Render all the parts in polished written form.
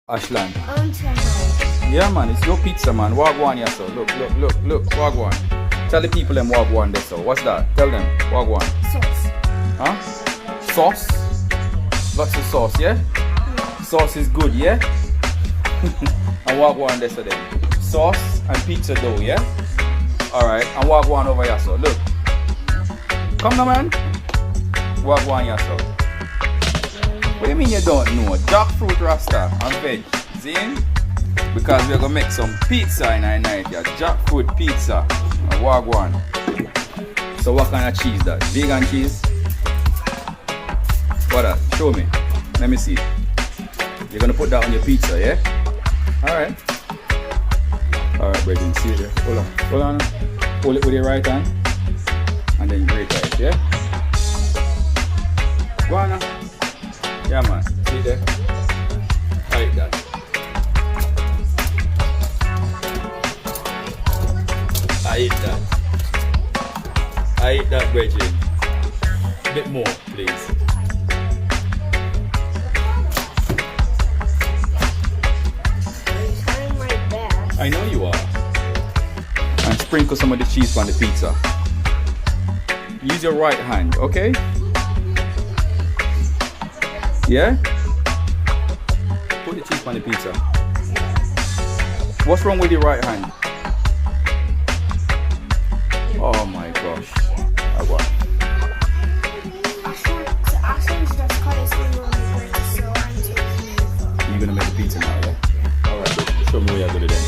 Ashland. Until Yeah, man, it's your pizza, man. Wagwan, yeah, so. Look, Wagwan. Tell the people them Wagwan there, so. What's that? Tell them, Wagwan. sauce. Huh? Sauce? Lots of sauce, yeah? Sauce is good, yeah? And Wagwan there, so then. Sauce and pizza dough, yeah? Alright, and Wagwan over here, so. Look. Come now, man. Wagwan, yeah, so. What do you mean you don't know? Jackfruit rasta and veg. See? Because we're gonna make some pizza in our night, yeah. Jackfruit pizza and Wagwan. So what kind of cheese that? Vegan cheese? What that? Show me. Let me see. You're gonna put that on your pizza, yeah? Alright. Alright, brethren, see it there. Hold on. Hold it with your right hand. And then you grate it, yeah? Go on now. Yeah, man. See there? I like that. I eat that. I eat that, Bridget. A bit more, please. I'm trying my best. I know you are. And sprinkle some of the cheese on the pizza. Use your right hand, okay? Yeah? Put the cheese on the pizza. What's wrong with your right hand? Oh my gosh. What? You're gonna make the pizza now, yeah? Alright, show me what you're gonna do then.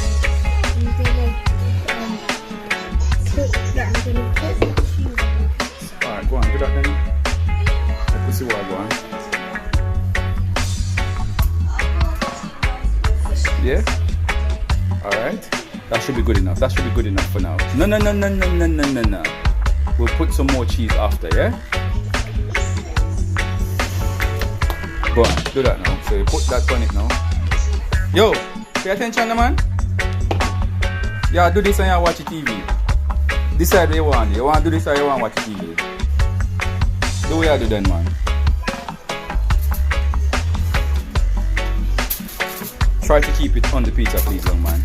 Alright, go on, do that then. Let's see what I want. Yeah? Alright. That should be good enough. That should be good enough for now. No. We'll put some more cheese after, yeah? Go on, do that now. So you put that on it now. Yo, pay attention, man. Yeah, do this and you watch the TV. Decide what you want. You want to do this or you want to watch the TV? Do what you do then, man. Try to keep it on the pizza, please, young man.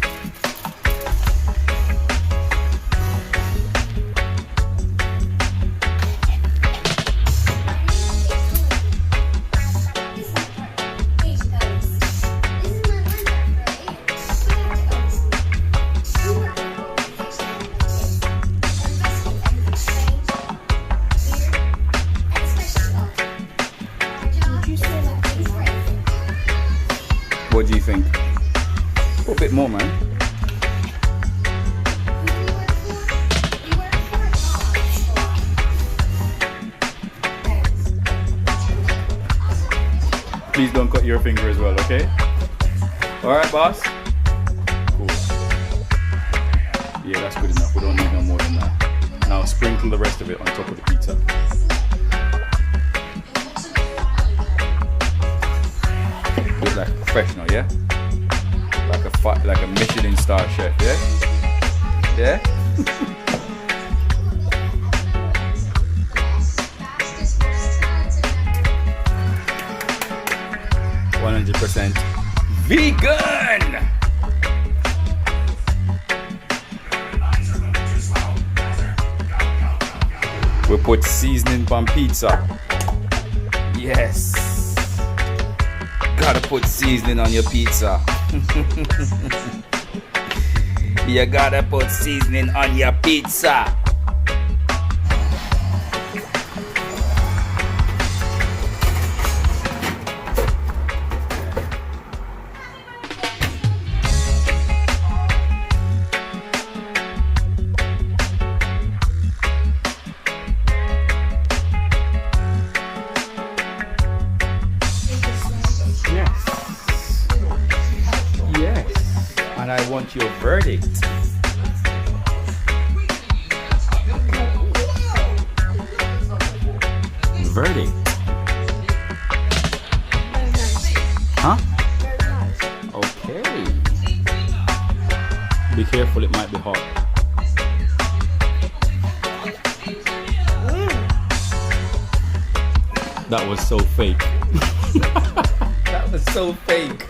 What do you think? Put a bit more, man. Please don't cut your finger as well, okay? Alright, boss? Cool. Yeah, that's good enough. We don't need no more than that. Now sprinkle the rest of it on top of the pizza. Looks like a professional, yeah? Like a Michelin star chef, yeah? Yeah? 100% vegan! We put seasoning on pizza. Yes! Gotta put seasoning on your pizza. You gotta put seasoning on your pizza. And I want your verdict. Verdict. Huh? Okay. Be careful, it might be hot. That was so fake. That was so fake.